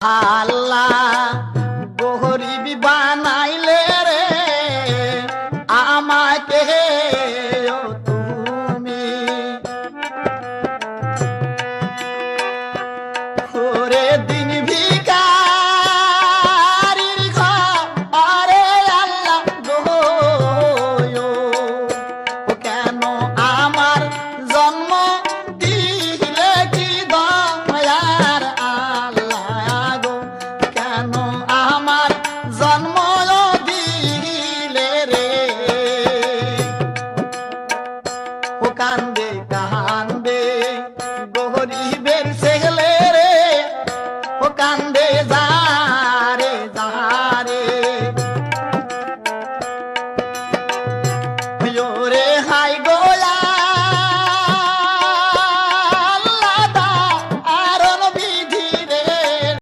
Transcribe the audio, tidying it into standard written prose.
আল্লাহ গরিব বানাইলে রে আমাকে ও তুমি ওরে দিন ভিখারির ঘরে আল্লাহ গো ও কেন আমার জন্ম দিলে কি দয়ার আল্লাহ গো কেন আমার জন্ম দিলে রে ও কান্দে কান্দে গরিবের ছেলে রে ও কান্দে যা